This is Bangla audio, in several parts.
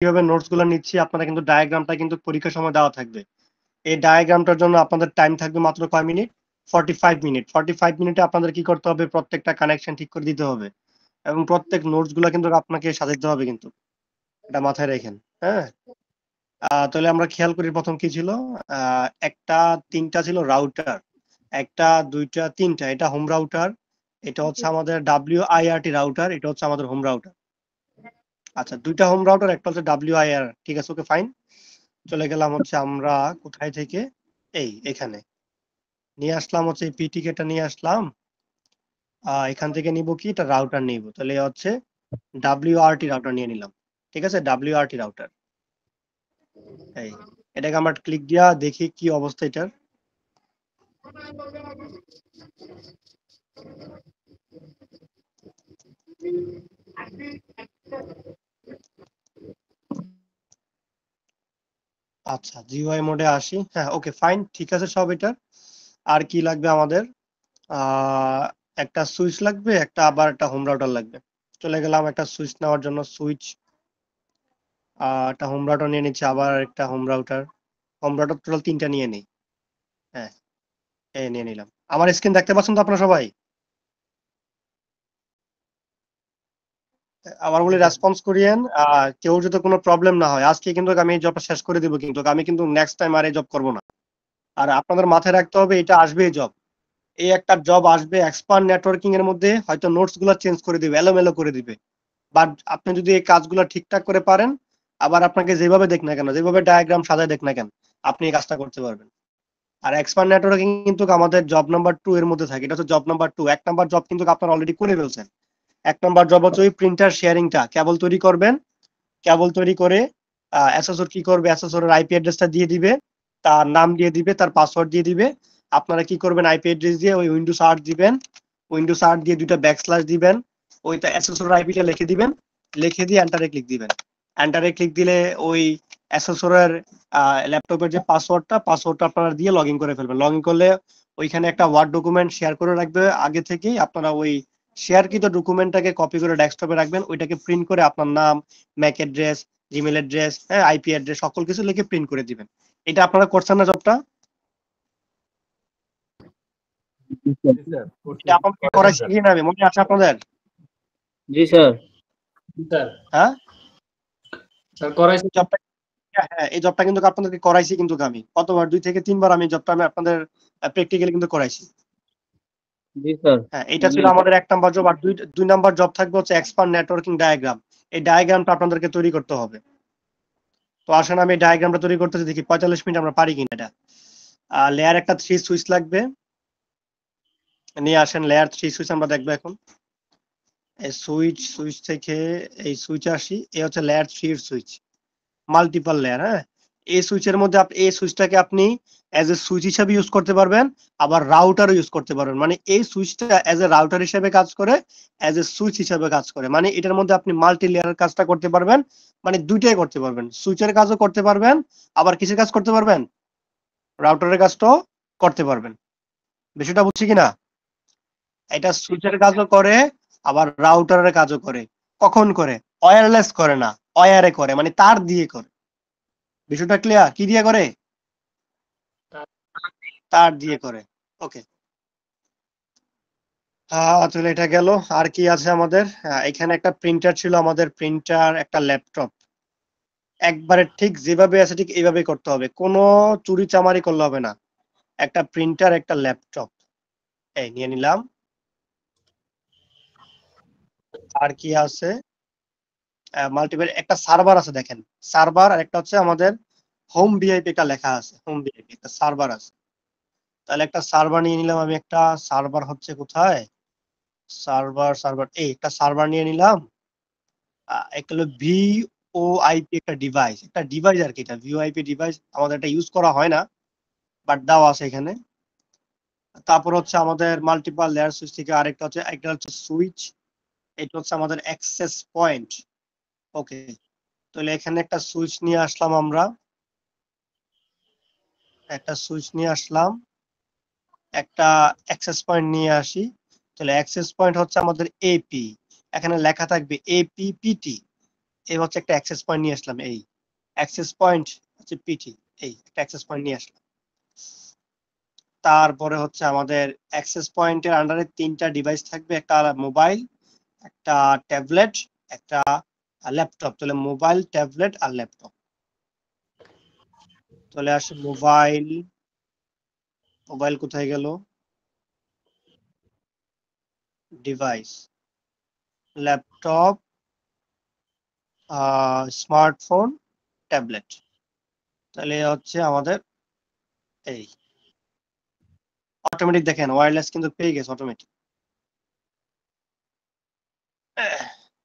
কিভাবে নোটস গুলো নিচ্ছি আপনারা কিন্তু ডায়াগ্রামটা কিন্তু পরীক্ষার সময় দেওয়া থাকবে। এই ডায়াগ্রামটার জন্য আপনাদের টাইম থাকবে মাত্র কয় মিনিট? 45 মিনিট। 45 মিনিটে আপনাদের কি করতে হবে? প্রত্যেকটা কানেকশন ঠিক করে দিতে হবে এবং প্রত্যেক নোটস গুলা কিন্তু আপনাকে সাজাইতে হবে কিন্তু। এটা মাথায় রাখেন। হ্যাঁ? তাহলে আমরা খেয়াল করি ১ম কি ছিল? ১ টা ৩ টা ছিল রাউটার। ১ টা ২ টা ৩ টা এটা হোম রাউটার। এটা হচ্ছে আমাদের WIRT রাউটার, এটা হচ্ছে আমাদের হোম রাউটার। আচ্ছা ২ টা হোম রাউটার, একটা হচ্ছে WIR। ঠিক আছে, ওকে ফাইন। চলে গেলাম হচ্ছে আমরা কোথায় থেকে? এখানে। নিয়ে আসলাম হচ্ছে এই পিটিকেটা নিয়ে আসলাম। এখান থেকে নিব কি? এটা রাউটার নিব। তাহলে হচ্ছে WRT রাউটার নিয়ে নিলাম। ঠিক আছে? WRT router. এই এটাকে আমরা ক্লিক দিয়া দেখি কি অবস্থা এটার। আচ্ছা জিইউআই মোডে আসি। হ্যাঁ, ওকে ফাইন। ঠিক আছে সব এটা। আর কি লাগবে আমাদের? আহ একটা সুইচ লাগবে, আবার একটা হোম রাউটার লাগবে। চলে গেলাম একটা সুইচ নেওয়ার জন্য। সুইচ, একটা হোম রাউটার নিয়ে নিচ্ছি, আবার একটা home router. Home router total ৩ টা নিয়ে নেই। হ্যাঁ, এই নিয়ে নিলাম। আমার স্ক্রিন দেখতে পাচ্ছেন তো আপনারা সবাই? আমার বলে রেসপন্স করিয়েন। কেউ যদি কোনো প্রবলেম না হয়, আজকে কিন্তু আমি এই জবটা শেষ করে দিব, কিন্তু আমি কিন্তু নেক্সট টাইম আর এই জব করবো না। আর আপনাদের মাথায় রাখতে হবে এটা আসবে এই জব। এই একটা জব আসবে এক্সপার্ট নেটওয়ার্কিং এর মধ্যে, হয়তো নোটস গুলো চেঞ্জ করে দিবে, এলোমেলো করে দিবে। বাট আপনি যদি এই কাজগুলো ঠিকঠাক করে পারেন, আবার আপনাকে যেভাবে দেখ না কেন, যেভাবে ডায়াগ্রাম সাজায় দেখ না কেন, আপনি এই কাজটা করতে পারবেন। আর এক্সপার্ট নেটওয়ার্কিং কিন্তু আমাদের জব নাম্বার 2 এর মধ্যে থাকে। এটা হচ্ছে জব নাম্বার 2। 1 নাম্বার জব কিন্তু আপনারা অলরেডি করে ফেলছেন। 1 নাম্বার জব হচ্ছে ওই প্রিন্টার শেয়ারিংটা, কেবল তৈরি করবেন। কেবল তৈরি করে অ্যাসেসর কি করবে? অ্যাসেসরের আইপি অ্যাড্রেসটা দিয়ে দিবে, তার নাম দিয়ে দিবে, তার পাসওয়ার্ড দিয়ে দিবে। আপনারা কি করবেন? আইপি অ্যাড্রেস দিয়ে ওই উইন্ডোজ 8 দিবেন। উইন্ডোজ 8 দিয়ে দুইটা ব্যাকস্ল্যাশ দিবেন। ওইটা অ্যাসেসরের আইপিটা লিখে দিবেন। লিখে দিয়ে এন্টারে ক্লিক দিবেন। এন্টারে ক্লিক দিলে ওই অ্যাসেসরের ল্যাপটপের যে পাসওয়ার্ডটা আপনারা দিয়ে লগ ইন করে ফেলবেন। লগ ইন করলে ওইখানে একটা ওয়ার্ড ডকুমেন্ট শেয়ার করে রাখবে আগে থেকেই। আপনারা ওই শেয়ারকৃত ডকুমেন্টটাকে কপি করে ডেস্কটপে রাখবেন। ওইটাকে প্রিন্ট করে আপনার নাম, ম্যাক অ্যাড্রেস, জিমেল অ্যাড্রেস, হ্যাঁ, আইপি অ্যাড্রেস সকল কিছু লিখে প্রিন্ট করে দিবেন। এটা আপনারা করছেন না জবটা? জি স্যার। জি স্যার করছি। এটা আপনাদেরকে করাইছি কি না? আমি মনে আছে আপনাদের? জি স্যার। স্যার হ্যাঁ, স্যার করাইছি। এই জবটা, হ্যাঁ এই জবটা কিন্তু আপনাদেরকে করাইছি কিন্তু আমি কতবার, 2 থেকে 3 বার আমি জবটা আমি আপনাদের প্র্যাকটিক্যালি কিন্তু করাইছি। জি স্যার। হ্যাঁ, এটা ছিল আমাদের 1 নাম্বার জব। আর 2 নাম্বার জব থাকবে হচ্ছে এক্সপার্ট নেটওয়ার্কিং ডায়াগ্রাম। এই ডায়াগ্রামটা আপনাদেরকে তৈরি করতে হবে। তো আসেন আমি ডায়াগ্রামটা তৈরি করতেছি, দেখি 45 মিনিট আমরা পারি কিনা এটা। লেয়ার একটা 3 সুইচ লাগবে। নিয়ে আসেন লেয়ার 3 সুইচ আমরা দেখবো এখন। এই সুইচ থেকে এই সুইচ আসি। এই হচ্ছে লেয়ার 3 এর সুইচ, মাল্টিপল লেয়ার। হ্যাঁ, এই সুইচের মধ্যে এই সুইচটাকে আপনি অ্যাজ এ সুইচ হিসাবে ইউজ করতে পারবেন, আবার রাউটারও ইউজ করতে পারবেন। মানে এই সুইচটা অ্যাজ এ রাউটার হিসেবে কাজ করে, অ্যাজ এ সুইচ হিসেবে কাজ করে। মানে এটার মধ্যে আপনি মাল্টি লেয়ারের কাজটা করতে পারবেন। মানে দুইটাই করতে পারবেন, সুইচের কাজও করতে পারবেন, আবার কিসের কাজ করতে পারবেন? রাউটারের কাজটাও করতে পারবেন। বিষয়টা বুঝছি কিনা? এটা সুইচের কাজও করে, আবার রাউটারের কাজও করে। কখন করে? ওয়্যারলেস করে না, ওয়্যারে করে, মানে তার দিয়ে করে। বিষয়টা ক্লিয়ার? কি দিয়ে করে? তার দিয়ে করে। ওকে, তাহলে এটা গেল। আর কি আছে আমাদের? এখানে একটা প্রিন্টার ছিল আমাদের, প্রিন্টার, একটা ল্যাপটপ। একবারে ঠিক যেভাবে আছে ঠিক এইভাবেই করতে হবে, কোনো চুরি চামারি করলে হবে না। একটা প্রিন্টার, একটা ল্যাপটপ, এই নিয়ে নিলাম। আর কি আছে? মাল্টিপল একটা সার্ভার আছে দেখেন, সার্ভার। আর একটা হচ্ছে আমাদের হোম ভিআইপি, একটা লেখা আছে হোম ভিআইপি, একটা সার্ভার আছে। তাহলে একটা সার্ভার নিয়ে নিলাম আমি। একটা সার্ভার হচ্ছে কোথায়? সার্ভার এই একটা সার্ভার নিয়ে নিলাম। একটা হলো ভিওআইপি, একটা ডিভাইস আর কি। এটা ভিওআইপি ডিভাইস, আমাদের এটা ইউজ করা হয় না, বাট দেওয়া আছে এখানে। তারপর হচ্ছে আমাদের মাল্টিপল লেয়ার সুইচ থেকে আরেকটা হচ্ছে, একটা হচ্ছে সুইচ। এটা হচ্ছে আমাদের অ্যাক্সেস পয়েন্ট। ওকে, তাহলে এখানে একটা সুইচ নিয়ে আসলাম আমরা। একটা সুইচ নিয়ে আসলাম, একটা অ্যাক্সেস পয়েন্ট নিয়ে আসি। তাহলে অ্যাক্সেস পয়েন্ট হচ্ছে আমাদের এপি। এখানে লেখা থাকবে এপিপিটি। এই হচ্ছে একটা অ্যাক্সেস পয়েন্ট নিয়ে আসলাম, এই অ্যাক্সেস পয়েন্ট হচ্ছে পিটি, এই একটা অ্যাক্সেস পয়েন্ট নিয়ে আসলাম। তারপরে হচ্ছে আমাদের অ্যাক্সেস পয়েন্টের আন্ডারে 3টা ডিভাইস থাকবে, একটা মোবাইল, একটা ট্যাবলেট, একটা ল্যাপটপ। তাহলে মোবাইল, ট্যাবলেট আর ল্যাপটপ। চলে আসে মোবাইল, মোবাইল কোথায় গেল, ডিভাইস, ল্যাপটপ, স্মার্টফোন, ট্যাবলেট। তাহলে হচ্ছে আমাদের এই অটোমেটিক দেখেন ওয়্যারলেস কিন্তু পেয়ে গেছে অটোমেটিক।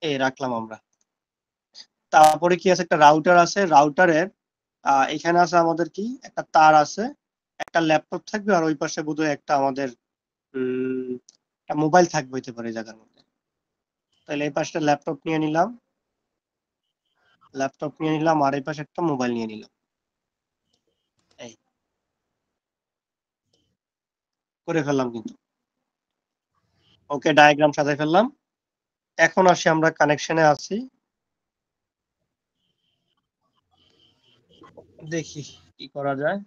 এই রাখলাম আমরা। তারপরে কি আছে, একটা রাউটার আছে, রাউটারের এখানে আছে আমাদের কি একটা তার আছে, একটা ল্যাপটপ থাকবে, আর ওই পাশে বোধহয় একটা আমাদের একটা মোবাইল থাকবে হইতে পারে এই জায়গার মধ্যে। তাহলে এই পাশটা ল্যাপটপ নিয়ে নিলাম, ল্যাপটপ নিয়ে নিলাম, আর এই পাশে একটা মোবাইল নিয়ে নিলাম। এই করে ফেললাম কিন্তু। ওকে, ডায়াগ্রাম সাজাই ফেললাম। এখন আসি আমরা কানেকশনে আছি, দেখি কি করা যায়।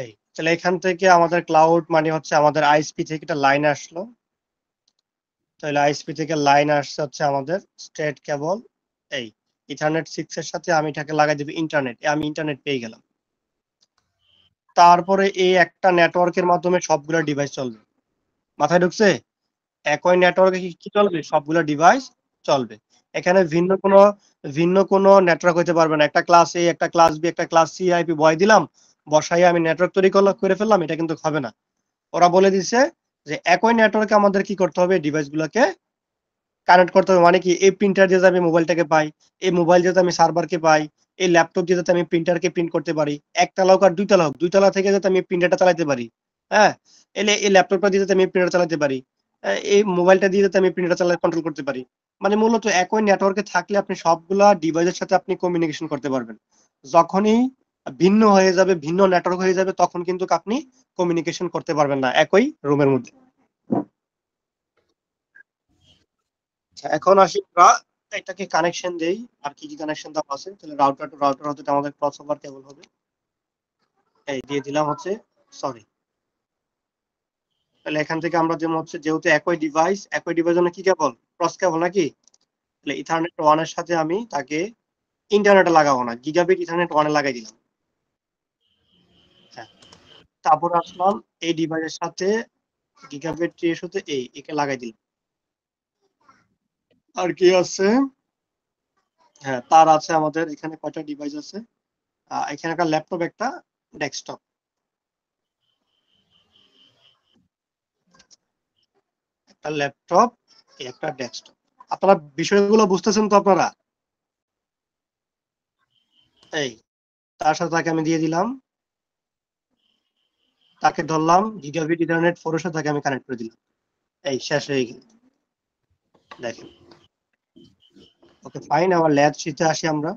এই তাহলে এখান থেকে আমাদের ক্লাউড মানে হচ্ছে আমাদের আইএসপি থেকে একটা লাইন আসলো। তাহলে আইএসপি থেকে লাইন আসছে হচ্ছে আমাদের স্ট্রেট কেবল, এই ইথারনেট 6 এর সাথে আমি এটাকে লাগাই দিব ইন্টারনেট, আমি ইন্টারনেট পেয়ে গেলাম। তারপরে এই একটা নেটওয়ার্কের মাধ্যমে সবগুলো ডিভাইস চলবে, মাথায় ঢুকছে? একই নেটওয়ার্কে কি চলবে, সবগুলো ডিভাইস চলবে। এখানে ভিন্ন কোনো নেটওয়ার্ক হইতে পারবে না। একটা ক্লাস এ, একটা ক্লাস বি, একটা ক্লাস সি আইপি বয় দিলাম, বসাই আমি নেটওয়ার্ক তৈরি করে ফেললাম, এটা কিন্তু হবে না। ওরা বলে দিছে যে একই নেটওয়ার্কে আমাদের কি করতে হবে, ডিভাইস গুলোকে কানেক্ট করতে হবে। মানে কি, এই প্রিন্টার দিয়ে আমি মোবাইলটাকে পাই, এই মোবাইল দিয়ে আমি সার্ভারকে পাই, এই ল্যাপটপ দিয়ে যাতে আমি প্রিন্টারকে প্রিন্ট করতে পারি, একতলা হোক আর দুইতলা হোক, দুইতলা থেকে যাতে আমি প্রিন্টারটা চালাতে পারি, হ্যাঁ, এলে এই ল্যাপটপটা দিয়ে যাতে আমি প্রিন্টার চালাতে পারি, এই মোবাইলটা দিয়ে যাতে আমি প্রিন্টার চালা কন্ট্রোল করতে পারি। মানে মূলত একই নেটওয়ার্কে থাকলে আপনি সবগুলা ডিভাইসের সাথে আপনি কমিউনিকেশন করতে পারবেন। যখনই ভিন্ন হয়ে যাবে, ভিন্ন নেটওয়ার্ক হয়ে যাবে, তখন কিন্তু আপনি কমিউনিকেশন করতে পারবেন না একই রুমের মধ্যে। এখন আসি আমরা এটাকে কানেকশন দেই, আর কি কি কানেকশন দেওয়া আছে। তাহলে রাউটার টু রাউটার হতে আমাদের ক্রস ওভার কেবল হবে, এই দিয়ে দিলাম হচ্ছে, সরি। তাহলে এখান থেকে আমরা যেমন হচ্ছে যেহেতু একই ডিভাইস জন্য কি কেবল, ক্রস কেবল নাকি। তাহলে ইথারনেট 1 এর সাথে আমি তাকে ইন্টারনেটে লাগাবো না, গিগাবিট ইথারনেট 1 এ লাগাই দিলাম। হ্যাঁ, তারপর আসলাম এই ডিভাইসের সাথে গিগাবিট 3 এর সাথে একে লাগাই দিলাম। আর কি আছে, হ্যাঁ তার আছে আমাদের এখানে কয়টা ডিভাইস আছে, এখানে একটা ল্যাপটপ, একটা ডেস্কটপ, একটা ল্যাপটপ, একটা ডেস্কটপ। আপনারা বিষয়গুলো বুঝতেছেন তো আপনারা? এই তার সাথে তাকে আমি দিয়ে দিলাম, তাকে ধরলাম গিগাবিট ইথারনেট 4 এর সাথে তাকে আমি কানেক্ট করে দিলাম। এই শেষ হয়ে গেল, দেখেন। ওকে ফাইন, আবার ল্যাব শীটে আসি আমরা।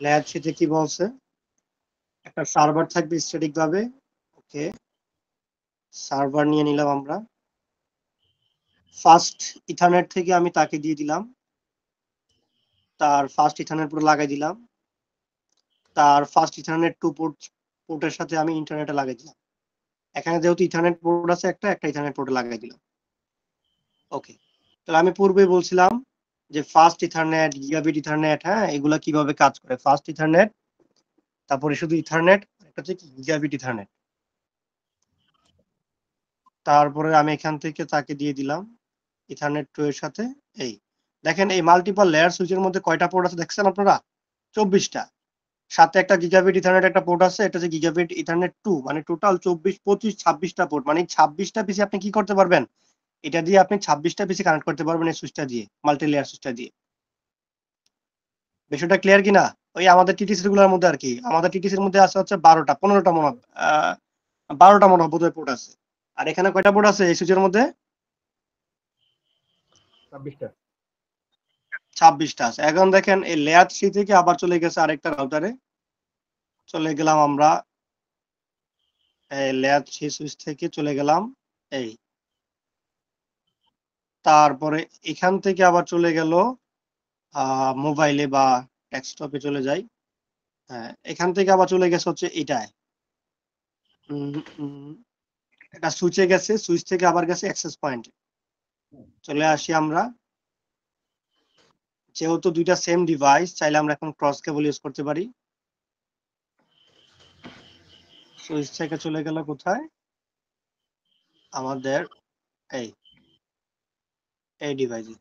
ল্যাব শীটে কি বলছে, একটা সার্ভার থাকবে স্ট্যাটিক ভাবে। ওকে, সার্ভার নিয়ে নিলাম আমরা। ফার্স্ট ইথারনেট থেকে আমি তাকে দিয়ে দিলাম, তার ফার্স্ট ইথারনেট পুরো লাগাই দিলাম। তার ফার্স্ট ইথারনেট 2 পোর্টের সাথে আমি ইন্টারনেটে লাগাই দিলাম। এখানে যেহেতু ইথারনেট পোর্ট আছে, একটা ইথারনেট পোর্টে লাগাই দিলাম। ওকে, তাহলে আমি পূর্বে বলছিলাম যে ফার্স্ট ইথারনেট, গিগাবিট ইথারনেট, হ্যাঁ, এগুলা কিভাবে কাজ করে। ফার্স্ট ইথারনেট, তারপরে শুধু ইথারনেট, একটা হচ্ছে গিগাবিট ইথারনেট। তারপরে আমি এখান থেকে তাকে দিয়ে দিলাম ইথারনেট 2 এর সাথে। এই দেখেন, এই মাল্টিপল লেয়ার সুইচের মধ্যে কয়টা পোর্ট আছে দেখছেন আপনারা, 24টা। সাথে একটা গিগাবিট ইথারনেট একটা পোর্ট আছে, এটা হচ্ছে গিগাবিট ইথারনেট 2, মানে টোটাল 24, 25, 26টা পোর্ট। মানে 26টা পিসি আপনি কি করতে পারবেন, এটা দিয়ে আপনি 26টা পিসি কানেক্ট করতে পারবেন এই সুইচটা দিয়ে, মাল্টি লেয়ার সুইচটা দিয়ে। বিষয়টা ক্লিয়ার কিনা? ওই আমাদের টিটিসি গুলোর মধ্যে আর কি, আমাদের টিটিসির মধ্যে আছে হচ্ছে 12টা 15টা মনে হয়, 12টা মনে হয় বোধহয় পোর্ট আছে। আর এখানে কয়টা পোর্ট আছে এই সুইচের মধ্যে? 26টা। 26টা আছে। এখন দেখেন এই লেয়ার 3 থেকে আবার চলে গেছে আরেকটা রাউটারে, চলে গেলাম আমরা এই লেয়ার 3 সুইচ থেকে চলে গেলাম এই তারপরে এখান থেকে আবার চলে গেল মোবাইলে বা ডেস্কটপে চলে যাই। হ্যাঁ, এখান থেকে আবার চলে গেছে হচ্ছে এটায়। এটা সুইচে গেছে, সুইচ থেকে আবার গেছে অ্যাক্সেস পয়েন্টে। চলে আসি আমরা। যেহেতু দুইটা সেম ডিভাইস, চাইলে আমরা এখন ক্রস কেবল ইউজ করতে পারি। সুইচ থেকে চলে গেল কোথায়? আমাদের এই ডিভাইসে।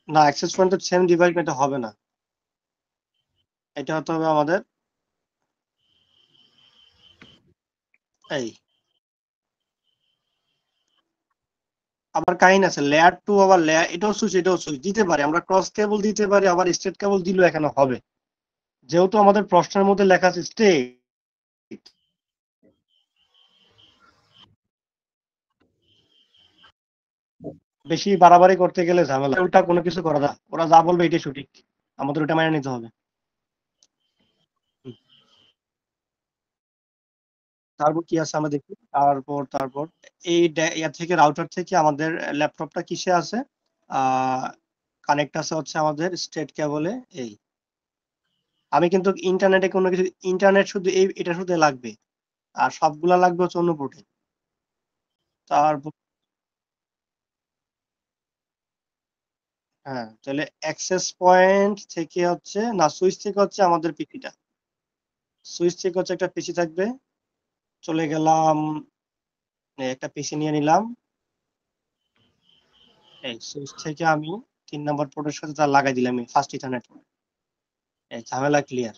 না, অ্যাক্সেস পয়েন্টের সেম ডিভাইস এটা হবে না। এটা হতে হবে আমাদের এই। আবার কাহিনী আছে, লেয়ার 2 আবার লেয়ার, এটাও সুইচ দিতে পারি আমরা, ক্রস কেবল দিতে পারি, আবার স্ট্রেট কেবল দিলেও এখানে হবে। যেহেতু আমাদের প্রশ্নের মধ্যে লেখা আছে স্ট্রেট, বেশি বাড়াবাড়ি করতে গেলে ঝামেলা, ওটা কোনো কিছু করা যায়, ওরা যা বলবে এটাই সঠিক, আমাদের ওটা মেনে নিতে হবে। তারপর কি আছে আমরা দেখি। তারপর এই ইয়া থেকে, রাউটার থেকে আমাদের ল্যাপটপটা কিসে আছে? কানেক্ট আছে হচ্ছে আমাদের স্ট্রেট কেবলে। এই আমি কিন্তু ইন্টারনেটে কোনো কিছু, ইন্টারনেট শুধু এটা শুধু লাগবে, আর সবগুলা লাগবে হচ্ছে অন্য পোর্টে। তারপর হ্যাঁ, তাহলে অ্যাক্সেস পয়েন্ট থেকে হচ্ছে না, সুইচ থেকে হচ্ছে আমাদের পিসিটা, সুইচ থেকে হচ্ছে একটা পিসি থাকবে। চলে গেলাম, একটা পিসি নিয়ে নিলাম। এই সুইচ থেকে আমি 3 নাম্বার পোর্টের সাথে তার লাগাই দিলাম ফার্স্ট ইথারনেট পোর্ট। এই ঝামেলা ক্লিয়ার।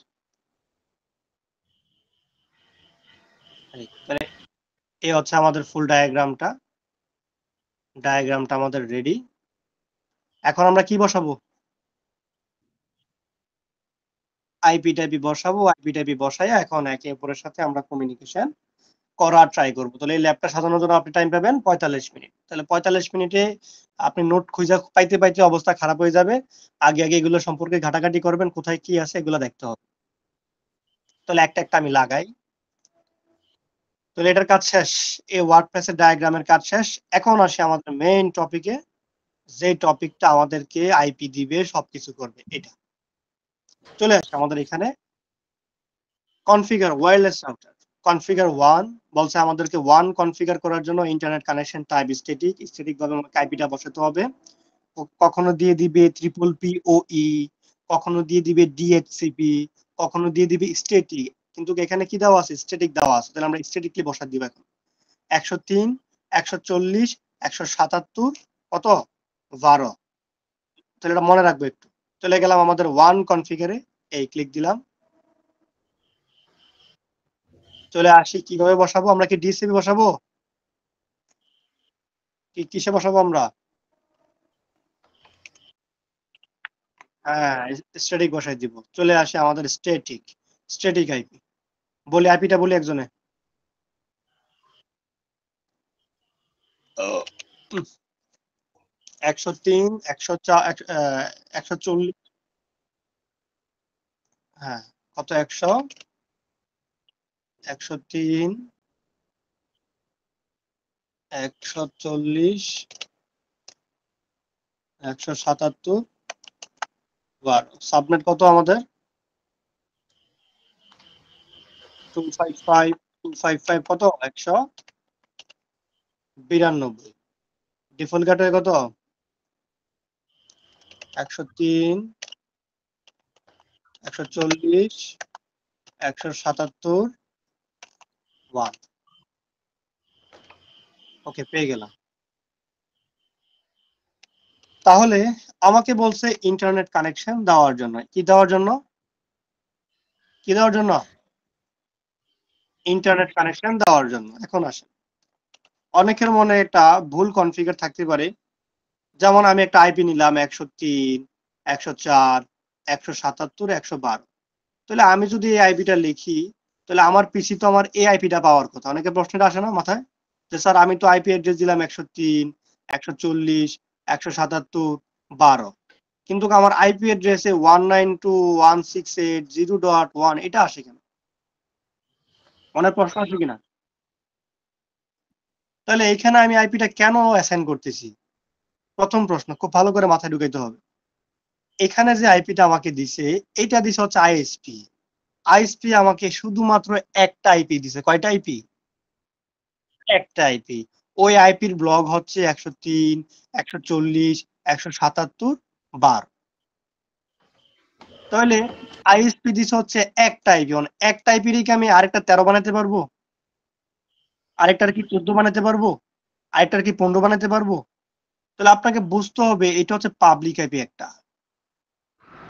তাহলে এই হচ্ছে আমাদের ফুল ডায়াগ্রামটা আমাদের রেডি। এখন আমরা কি বসাবো? আইপি বসাই এখন একে অপরের সাথে আমরা কমিউনিকেশন করার ট্রাই করবো। তাহলে এই ল্যাবটা সাজানোর জন্য আপনি টাইম পাবেন 45 মিনিট। তাহলে 45 মিনিটে আপনি নোট খুঁজে পাইতে পাইতে অবস্থা খারাপ হয়ে যাবে। আগে এগুলো সম্পর্কে ঘাটাঘাটি করবেন, কোথায় কি আছে এগুলো দেখতে হবে। তাহলে একটা আমি লাগাই। তাহলে এটার কাজ শেষ, এই ওয়ার্ডপ্রেসের ডায়াগ্রামের কাজ শেষ। এখন আসি আমাদের মেইন টপিকে, যে টপিকটা আমাদেরকে আইপি দিবে, সবকিছু করবে। এটা চলে আসছে আমাদের এখানে, কনফিগার ওয়্যারলেস রাউটার। কনফিগার 1 বলছে আমাদেরকে 1 কনফিগার করার জন্য ইন্টারনেট কানেকশন টাইপ স্ট্যাটিক ভাবে আমাকে আইপিটা বসাতে হবে। কখনো দিয়ে দিবে ট্রিপল পিওই, কখনো দিয়ে দিবে ডিএইচসিপি, কখনো দিয়ে দিবে স্ট্যাটিক। কিন্তু এখানে কি দেওয়া আছে? স্ট্যাটিক দেওয়া আছে। তাহলে আমরা স্ট্যাটিকলি বসা দিব এখন। 103, 140, 177, কত? 12। তাহলে এটা মনে রাখবো একটু। চলে গেলাম আমাদের 1 কনফিগারে, এই ক্লিক দিলাম। চলে আসি, কিভাবে বসাবো? আমরা কি ডিএসসিপি বসাবো? কিসে বসাবো আমরা? হ্যাঁ, স্ট্যাটিক বসাই দিব। চলে আসি আমাদের স্ট্যাটিক আইপি। বলি আইপিটা বলি একজনে। 103, 104, 140, হ্যাঁ কত? 103, 140, 177, 12। সাবনেট কত আমাদের? 255 কত? 192। ডিফল্ট গেটওয়ে কত? 103, 140, 177, 1। ওকে, পেয়ে গেলাম। তাহলে আমাকে বলছে ইন্টারনেট কানেকশন দেওয়ার জন্য। কি দেওয়ার জন্য? ইন্টারনেট কানেকশন দেওয়ার জন্য। এখন আসেন, অনেকের মনে এটা ভুল কনফিগার থাকতে পারে। যেমন আমি একটা আইপি নিলাম 103, 104, 177, 112। তাহলে আমি যদি এই আইপিটা লিখি, তাহলে আমার পিসি তো আমার এই আইপিটা পাওয়ার কথা। অনেকের প্রশ্নটা আসে না মাথায়, যে স্যার আমি তো আইপি অ্যাড্রেস দিলাম 103, 140, 177, 12, কিন্তু আমার আইপি অ্যাড্রেসে 192.168.0.1 এটা আসে কেন? মনের প্রশ্ন আসে কিনা? তাহলে এখানে আমি আইপিটা কেন অ্যাসাইন করতেছি? প্রথম প্রশ্ন খুব ভালো করে মাথায় ঢুকাইতে হবে। এখানে যে আইপিটা আমাকে দিছে, এটা দিছে হচ্ছে আইএসপি। আইএসপি আমাকে শুধুমাত্র একটা আইপি দিছে। কয়টা আইপি? একটা আইপি। ওই আইপির ব্লক হচ্ছে 103, 140, 177, 12। তাহলে আইএসপি দিছে হচ্ছে একটা আইপি। একটা আইপিরই কি আমি আরেকটা 13 বানাতে পারবো? আরেকটার কি 14 বানাতে পারবো? আরেকটার কি 15 বানাতে পারবো? তাহলে আপনাকে বুঝতে হবে এটা হচ্ছে পাবলিক আইপি একটা,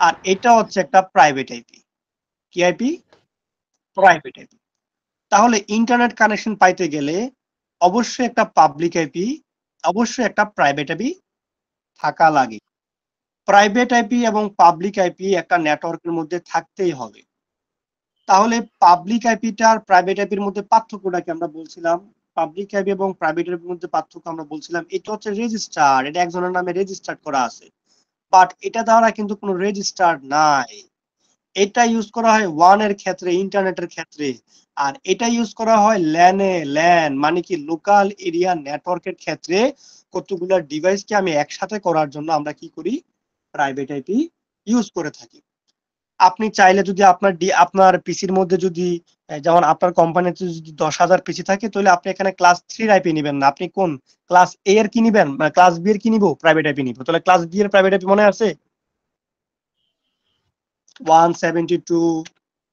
আর এটা হচ্ছে একটা প্রাইভেট আইপি। কি আইপি? Private IP. তাহলে ইন্টারনেট কানেকশন পাইতে গেলে অবশ্যই একটা পাবলিক আইপি, অবশ্যই একটা প্রাইভেট আইপি থাকা লাগে। প্রাইভেট আইপি এবং পাবলিক আইপি একটা নেটওয়ার্কের মধ্যে থাকতেই হবে। তাহলে পাবলিক আইপিটা আর প্রাইভেট আইপির মধ্যে পার্থক্যটা কি আমরা বলছিলাম? পাবলিক আইপি এবং প্রাইভেট আইপির মধ্যে পার্থক্য আমরা বলছিলাম এটা হচ্ছে রেজিস্টার, এটা একজনের নামে রেজিস্টার করা আছে। বাট এটা দ্বারা কিন্তু কোনো রেজিস্টার নাই। এটা ইউজ করা হয় ওয়ান এর ক্ষেত্রে, ইন্টারনেটের ক্ষেত্রে, আর এটা ইউজ করা হয় ল্যানে। ল্যান মানে কি লোকাল এরিয়া নেটওয়ার্কের ক্ষেত্রে কতগুলো ডিভাইসকে আমি একসাথে করার জন্য আমরা কি করি? প্রাইভেট আইপি ইউজ করে থাকি। আপনি চাইলে যদি আপনার পিসির মধ্যে যদি যেমন আপনার কোম্পানিতে যদি 10,000 পিসি থাকে, তাহলে আপনি এখানে ক্লাস 3 আইপি নিবেন না, আপনি কোন ক্লাস এ এর কি নিবেন, ক্লাস বি এর কি নিব? প্রাইভেট আইপি নিব। তাহলে ক্লাস বি এর প্রাইভেট আইপি মনে আছে? 172,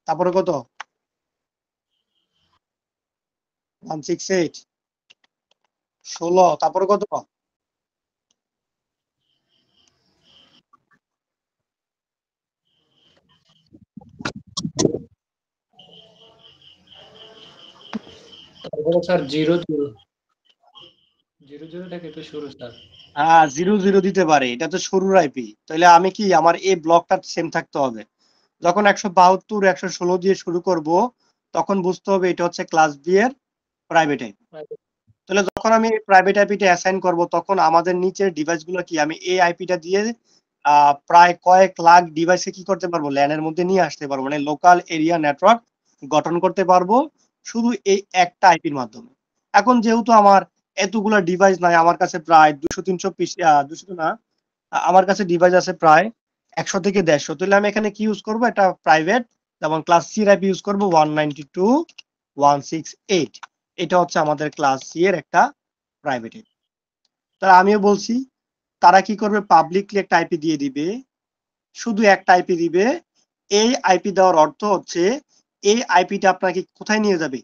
তারপরে কত? 168, 16, তারপরে কত? তারপরে স্যার 00 00 থেকে তো শুরু স্যার। হ্যাঁ, 00 দিতে পারে, এটা তো শুরুর আইপি। তাহলে আমি কি আমার এই ব্লকটা সেম থাকতে হবে। যখন 172, 116 দিয়ে শুরু করব, তখন বুঝতে হবে এটা হচ্ছে ক্লাস বি এর প্রাইভেট আইপি। তাহলে যখন আমি প্রাইভেট আইপিটা অ্যাসাইন করব, তখন আমাদের নিচের ডিভাইসগুলো কি আমি এই আইপিটা দিয়ে প্রায় কয়েক লাখ ডিভাইসে কি করতে পারবো? ল্যানের মধ্যে নিয়ে আসতে পারবো, মানে লোকাল এরিয়া নেটওয়ার্ক গঠন করতে পারবো শুধু এই একটা আইপির মাধ্যমে। এখন যেহেতু আমার এতগুলা ডিভাইস নাই, আমার কাছে প্রায় 200-300 পিসি, 200 না, আমার কাছে ডিভাইস আছে প্রায় 100 থেকে 150। তাহলে আমি এখানে কি ইউজ করব? একটা প্রাইভেট, যেমন ক্লাস সি এর আইপি ইউজ করব 192.168। এটা হচ্ছে আমাদের ক্লাস সি এর একটা প্রাইভেট আইপি। তাহলে আমিও বলছি তারা কি করবে? পাবলিকলি একটা আইপি দিয়ে দিবে, শুধু একটা আইপি দিবে। এই আইপি দেওয়ার অর্থ হচ্ছে এই আইপিটা আপনাকে কোথায় নিয়ে যাবে?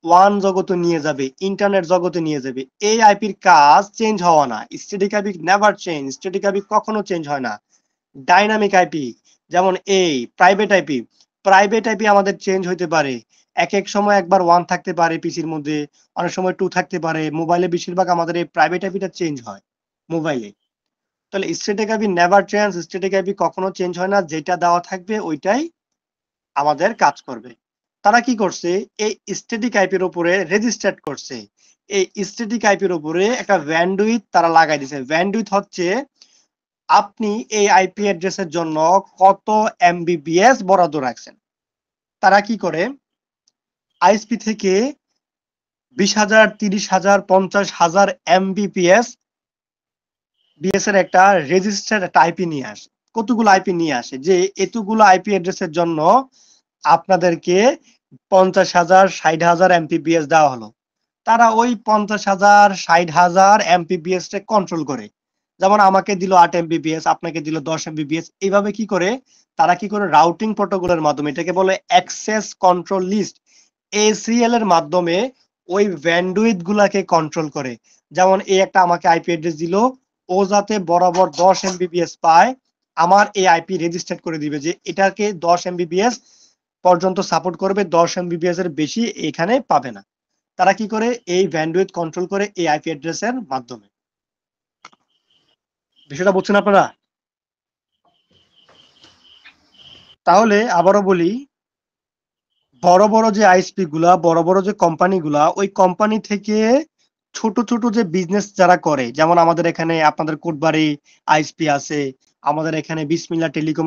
ওয়ান জগতে নিয়ে যাবে, ইন্টারনেট জগতে নিয়ে যাবে। এই আইপির কাজ চেঞ্জ হওয়া না। Static IP never change, static IP কখনো চেঞ্জ হয় না। ডাইনামিক আইপি, যেমন এই প্রাইভেট আইপি, প্রাইভেট আইপি আমাদের চেঞ্জ হইতে পারে। এক এক সময় একবার 1 থাকতে পারে পিসির মধ্যে, অনেক সময় 2 থাকতে পারে। মোবাইলে বেশিরভাগ আমাদের এই প্রাইভেট আইপিটা চেঞ্জ হয় মোবাইলে। তাহলে static IP never change, static IP কখনো চেঞ্জ হয় না। যেটা দেওয়া থাকবে ওইটাই আমাদের কাজ করবে। তারা কি করছে? এই স্ট্যাটিক আইপির উপরে রেজিস্টার্ড করছে। এই স্ট্যাটিক আইপির উপরে একটা ব্যান্ডউইথ তারা লাগাই দিছে। ব্যান্ডউইথ হচ্ছে আপনি এই আইপি অ্যাড্রেসের জন্য কত এমবিপিএস বরাদ্দ রাখছেন। তারা কি করে? আইএসপি থেকে 20,000, 30,000, 50,000 এমবিপিএস এর একটা রেজিস্টার্ড একটা আইপি নিয়ে আসে। কতগুলো আইপি নিয়ে আসে যে এতগুলো আইপি অ্যাড্রেসের জন্য আপনাদেরকে 50,000, 60,000 এমবিপিএস দেওয়া হলো। তারা ওই 50,000, 60,000 এমবিপিএস টা কন্ট্রোল করে। যেমন আমাকে দিল 8 এমবিপিএস, আপনাকে দিল 10 এমবিপিএস। এইভাবে কি করে? তারা কি করে? রাউটিং প্রোটোকলের মাধ্যমে, এটাকে বলে অ্যাক্সেস কন্ট্রোল লিস্ট, এসিএল এর মাধ্যমে ওই ব্যান্ডউইথ গুলাকে কন্ট্রোল করে। যেমন এই একটা আমাকে আইপি অ্যাড্রেস দিল, ও যাতে বরাবর 10 এমবিপিএস পায়, আমার এই আইপি রেজিস্টার করে দিবে যে এটাকে 10 এমবিপিএস পর্যন্ত সাপোর্ট করবে, 10 এমবিপিএস এর বেশি এখানে পাবে না। তারা কি করে? এই ব্যান্ডউইথ কন্ট্রোল করে এই আইপি অ্যাড্রেসের মাধ্যমে। বিষয়টা বুঝছেন আপনারা? তাহলে আবারও বলি, বড় বড় যে আইএসপি গুলা, বড় বড় যে কোম্পানি গুলা, ওই কোম্পানি থেকে ছোট ছোট যে বিজনেস যারা করে, যেমন আমাদের এখানে আপনাদের কোটবাড়ি আইএসপি আছে, আমাদের এখানে বিসমিল্লাহ টেলিকম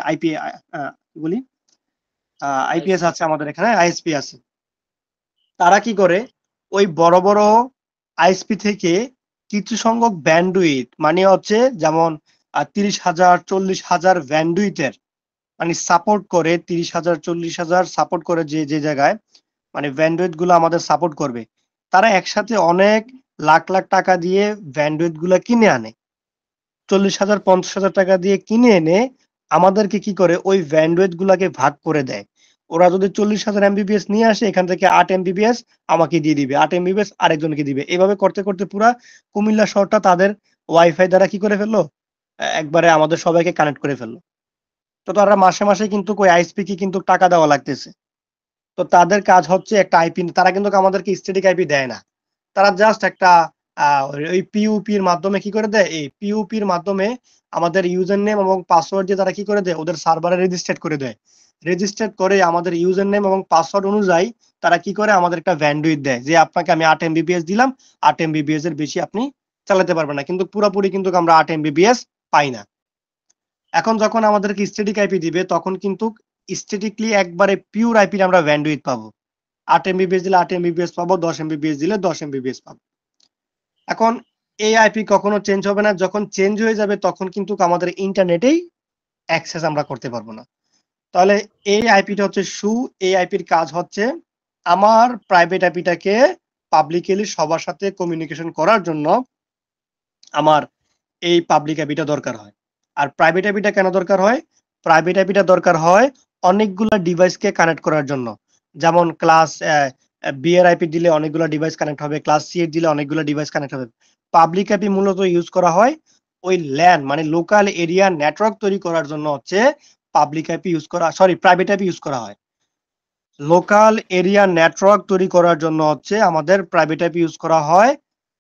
আইপি বলি আইপিএস আছে, আমাদের এখানে আইএসপি আছে। তারা কি করে? ওই বড় বড় আইএসপি থেকে কিছু সংখ্যক ব্যান্ডউইথ মানে হচ্ছে যেমন 30,000 40,000 ব্যান্ডউইথের মানে সাপোর্ট করে 30,000 40,000 সাপোর্ট করে যে যে জায়গায় মানে ব্যান্ডউইথ গুলো আমাদের সাপোর্ট করবে, তারা একসাথে অনেক লাখ লাখ টাকা দিয়ে ব্যান্ডউইথ গুলা কিনে আনে। 40,000 50,000 টাকা দিয়ে কিনে এনে আমাদেরকে কি করে ওই ব্যান্ডউইথ গুলাকে ভাগ করে দেয়। ওরা যদি 40,000 এমবিপিএস নিয়ে আসে, এখান থেকে 8 এমবিপিএস আমাকে দিয়ে দিবে, 8 এমবিপিএস আরেকজনকে দিবে। এভাবে করতে করতে পুরা কুমিল্লা শহরটা তাদের ওয়াইফাই দ্বারা কি করে ফেললো, একবারে আমাদের সবাইকে কানেক্ট করে ফেললো। তো তারা মাসে মাসে কিন্তু ওই আইএসপি কে কিন্তু টাকা দেওয়া লাগতেছে। তো তাদের কাজ হচ্ছে একটা আইপি, তারা কিন্তু আমাদেরকে স্ট্যাটিক আইপি দেয় না। তারা জাস্ট একটা ওই পিইউপির মাধ্যমে কি করে দেয়, এই পিইউপির মাধ্যমে আমাদের ইউজার নেম এবং পাসওয়ার্ড দিয়ে তারা কি করে দেয়, ওদের সার্ভারে রেজিস্টার করে দেয়। রেজিস্টার করে আমাদের ইউজার নেম এবং পাসওয়ার্ড অনুযায়ী তারা কি করে আমাদের একটা ব্যান্ডউইথ দেয়, যে আপনাকে আমি 8 এমবিপিএস দিলাম, 8 এমবিপিএস এর বেশি আপনি চালাতে পারবেন না, কিন্তু পুরোপুরি কিন্তু আমরা 8 এমবিপিএস পাই না। এখন যখন আমাদেরকে স্ট্যাটিক আইপি দিবে, তখন কিন্তু স্ট্যাটিকলি একবারে পিওর আইপি আমরা ব্যান্ডউইথ পাবো। 8 এমবিপিএস দিলে 8 এমবিপিএস পাবো, 10 এমবিপিএস দিলে 10 এমবিপিএস পাবো। এখন এই আইপি কখনো চেঞ্জ হবে না, যখন চেঞ্জ হয়ে যাবে তখন কিন্তু আমাদের ইন্টারনেটেই অ্যাক্সেস আমরা করতে পারবো না। তাহলে এই আইপিটা হচ্ছে এই আইপির কাজ হচ্ছে আমার প্রাইভেট আইপিটাকে পাবলিকলি সবার সাথে কমিউনিকেশন করার জন্য আমার এই পাবলিক আইপিটা দরকার হয়। আর প্রাইভেট আইপিটা কেন দরকার হয়? প্রাইভেট আইপিটা দরকার হয় অনেকগুলা ডিভাইসকে কানেক্ট করার জন্য। যেমন ক্লাস বি এর আইপি দিলে অনেকগুলো ডিভাইস কানেক্ট হবে, ক্লাস সি এর দিলে অনেকগুলো ডিভাইস কানেক্ট হবে। পাবলিক আইপি মূলত ইউজ করা হয় ওই ল্যান মানে লোকাল এরিয়া নেটওয়ার্ক তৈরি করার জন্য হচ্ছে পাবলিক আইপি ইউজ করা, সরি প্রাইভেট আইপি ইউজ করা হয়। লোকাল এরিয়া নেটওয়ার্ক তৈরি করার জন্য হচ্ছে আমাদের প্রাইভেট আইপি ইউজ করা হয়।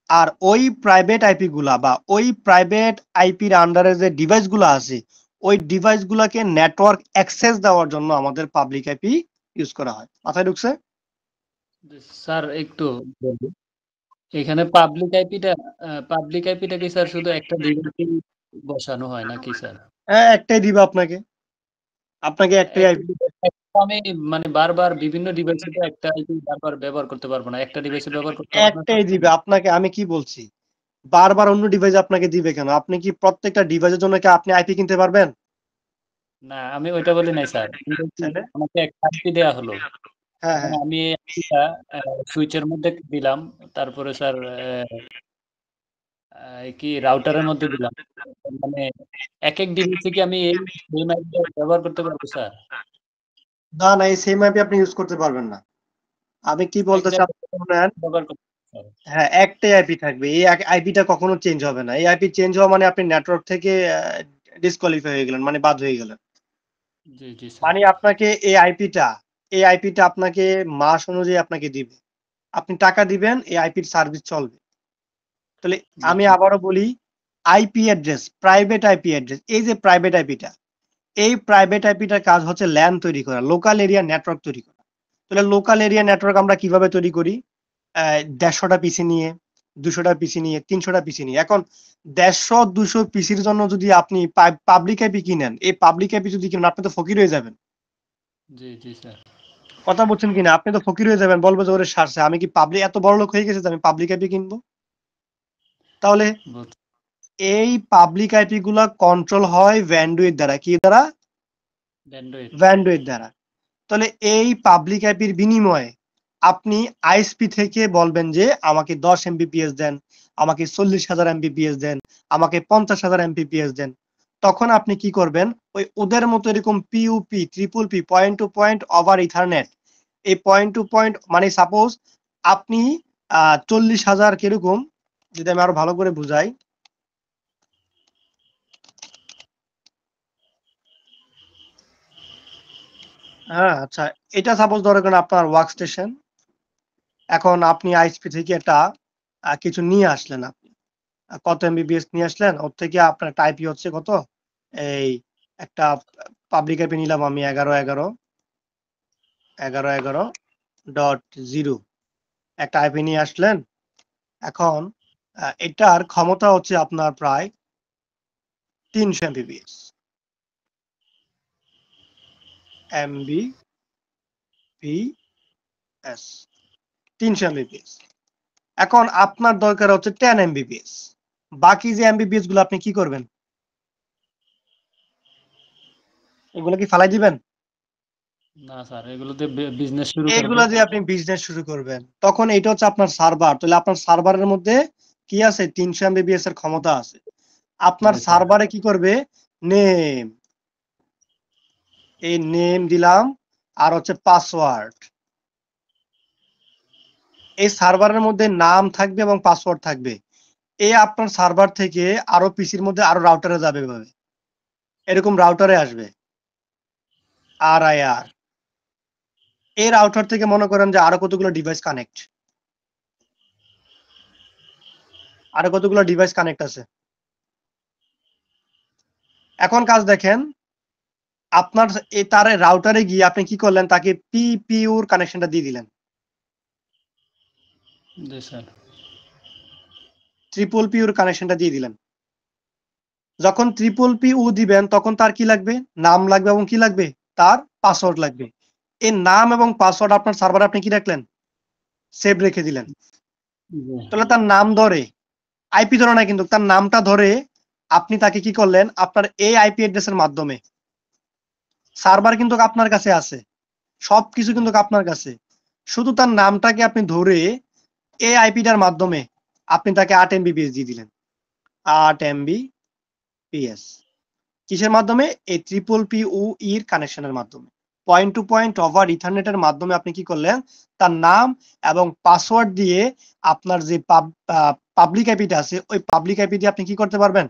আর ওই প্রাইভেট আইপি গুলা বা ওই প্রাইভেট আইপির আন্ডারে যে ডিভাইস গুলা আছে, ওই ডিভাইস গুলাকে নেটওয়ার্ক অ্যাক্সেস দেওয়ার জন্য আমাদের পাবলিক আইপি ইউজ করা হয়। মাথায় ঢুকছে? স্যার একটু বলুন। এখানে পাবলিক আইপিটা কি স্যার শুধু একটা ডিভাইসে বসানো হয় নাকি স্যার? হ্যাঁ, একটাই দিবে আপনাকে, আপনাকে একটাই একটা আইপি। একটা আমি মানে বারবার বিভিন্ন ডিভাইসে তো একটা আইপি বারবার ব্যবহার করতে পারবো না, একটা ডিভাইসে ব্যবহার করতে হবে না স্যার? একটাই দিবে আপনাকে। আমি কি বলছি, বারবার অন্য ডিভাইস আপনাকে দিবে কেন? আপনি কি প্রত্যেকটা ডিভাইসের জন্য কি আপনি আইপি কিনতে পারবেন? না, আমি ওইটা বলি নাই স্যার। তাহলে আমাকে একটা আইপি দেয়া হলো, হ্যাঁ এখন হ্যাঁ, আমি এই আইপিটা সুইচের মধ্যে দিলাম, তারপরে স্যার কি রাউটারের মধ্যে দিলাম, মানে এক এক ডিভাইসে কি আমি এই সেম আইপিটা ব্যবহার করতে পারবো স্যার? না না, এই সেম আইপি আপনি ইউজ করতে পারবেন না। আমি কি এক বলতে জায়গায় চাচ্ছি শুনেন। ব্যবহার করতে পারবো স্যার। হ্যাঁ, একটাই আইপি থাকবে। এই আইপিটা কখনো চেঞ্জ হবে না। এই আইপি চেঞ্জ হওয়া মানে আপনি নেটওয়ার্ক থেকে ডিসকোয়ালিফাই হয়ে গেলেন, মানে বাদ হয়ে গেলেন। জি জি স্যার। মানে আপনাকে এই আইপিটা আপনাকে মাস অনুযায়ী আপনাকে দিবে। আপনি টাকা দিবেন, এই আইপির সার্ভিস চলবে। তাহলে জি আমি জি আবারও বলি, IP address, private IP address, এই যে প্রাইভেট আইপিটা, এই প্রাইভেট আইপিটার কাজ হচ্ছে ল্যান তৈরি করা, লোকাল এরিয়া নেটওয়ার্ক তৈরি করা। তাহলে লোকাল এরিয়া নেটওয়ার্ক আমরা কিভাবে তৈরি করি? 150টা পিসি নিয়ে, 200টা পিসি নিয়ে, 300টা পিসি নিয়ে। এখন 150 200 পিসির জন্য যদি আপনি পাবলিক আইপি কিনেন, এই পাবলিক আইপি যদি কিনেন, আপনি তো ফকির হয়ে যাবেন। জি জি স্যার। কথা বলছেন কিনা? আপনি তো ফকির হয়ে যাবেন, বলবো যে ওরে সারছে, আমি কি পাবলিক এত বড় লোক হয়ে গেছে যে আমি পাবলিক আইপি কিনবো? তাহলে বুঝ- এই পাবলিক আইপি গুলা কন্ট্রোল হয় ব্যান্ডউইথ দ্বারা। কি দ্বারা? ব্যান্ডউইথ। ব্যান্ডউইথ দ্বারা। তাহলে এই পাবলিক আইপির বিনিময়ে আপনি আইএসপি থেকে বলবেন যে আমাকে 10 এমবিপিএস দেন, আমাকে 40,000 এমবিপিএস দেন, আমাকে 50,000 এমবিপিএস দেন। তখন আপনি কি করবেন? ওদের মতো এরকম P U P triple P point to point over ethernet, এই পয়েন্ট টু পয়েন্ট মানে সাপোজ আপনি 40,000 কিরকম, যদি আমি আরো ভালো করে বুঝাই। হ্যাঁ আচ্ছা, এটা সাপোজ ধরে করেন আপনার ওয়ার্ক স্টেশন। এখন আপনি আইএসপি থেকে একটা কিছু নিয়ে আসলেন, আপনি কত এমবিপিএস নিয়ে আসলেন, ওর থেকে আপনার টাইপি হচ্ছে কত, এই একটা পাবলিক আইপি নিলাম আমি 11.11.11.0 একটা আইপি নিয়ে আসলেন। এখন এটার ক্ষমতা হচ্ছে আপনার প্রায় 300 এমবিপিএস, 300 এমবিপিএস। এখন আপনার দরকার হচ্ছে 10 এমবিপিএস, বাকি যে এমবিপিএস গুলো আপনি কি করবেন? এগুলো কি ফালাই দিবেন? না স্যার, এগুলোতে বিজনেস শুরু করব। এগুলো যে আপনি বিজনেস শুরু করবেন, তখন এটা হচ্ছে আপনার সার্ভার, তাহলে আপনার সার্ভারের মধ্যে কি আছে? 300 এমবিপিএস এর ক্ষমতা আছে। আপনার জি স্যার। সার্ভারে কি করবে? নেম, এই নেম দিলাম, আর হচ্ছে পাসওয়ার্ড। এই সার্ভারের মধ্যে নাম থাকবে এবং পাসওয়ার্ড থাকবে। এই আপনার সার্ভার থেকে আরো পিসির মধ্যে আরো রাউটারে যাবে, এভাবে এরকম রাউটারে আসবে আর এই রাউটার থেকে মনে করেন যে আরো কতগুলো ডিভাইস কানেক্ট, আছে। এখন কাজ দেখেন, আপনার এই তার রাউটারে গিয়ে আপনি কি করলেন? তাকে পিপিইউর কানেকশনটা দিয়ে দিলেন, জি স্যার। ট্রিপল পিউর কানেকশনটা দিয়ে দিলেন। যখন ট্রিপল পিউ দিবেন তখন তার কি লাগবে? নাম লাগবে এবং কি লাগবে? তার পাসওয়ার্ড লাগবে। এই নাম এবং পাসওয়ার্ড আপনার সার্ভারে আপনি কি রাখলেন? সেভ রেখে দিলেন। জি। তাহলে তার নাম ধরে, আইপি ধরে না কিন্তু, তার নামটা ধরে আপনি তাকে কি করলেন? আপনার এই আইপি অ্যাড্রেসের মাধ্যমে, সার্ভার কিন্তু আপনার কাছে আছে, সবকিছু কিন্তু আপনার কাছে, শুধু তার নামটাকে আপনি ধরে এই আইপিটার মাধ্যমে আপনি তাকে 8 এমবিপিএস দিয়ে দিলেন। 8 এমবিপিএস কিসের মাধ্যমে? এই ট্রিপল পিউ এর কানেকশনের মাধ্যমে, পয়েন্ট টু পয়েন্ট ওভার ইথারনেটের মাধ্যমে আপনি কি করলেন? তার নাম এবং পাসওয়ার্ড দিয়ে আপনার যে পাবলিক আইপিটা আছে, ওই পাবলিক আইপি দিয়ে আপনি কি করতে পারবেন?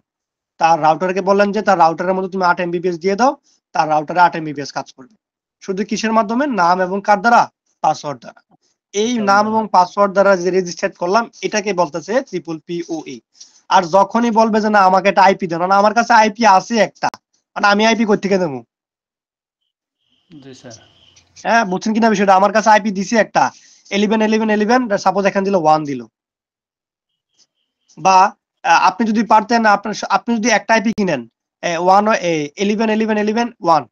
তার রাউটারকে বললেন যে তার রাউটারের মধ্যে তুমি 8 এমবিপিএস দিয়ে দাও, তার রাউটারে 8 এমবিপিএস কাজ করবে। শুধু কিসের মাধ্যমে? নাম এবং কার দ্বারা? পাসওয়ার্ড দ্বারা। এই নাম এবং পাসওয়ার্ড দ্বারা যে রেজিস্টার করলাম, এটাকে বলতেছে ট্রিপল পিওই। আর যখনই বলবে যে না আমাকে একটা আইপি দেন, না আমার কাছে আইপি আছে একটা, মানে আমি আইপি কই থেকে দেবো? জি স্যার। হ্যাঁ, বুঝছেন কিনা বিষয়টা? আমার কাছে আইপি দিছি একটা 11 সাপোজ এখান দিল 1 দিল, বা আপনি যদি পারতেন, আপনি যদি একটা আইপি কিনেন 11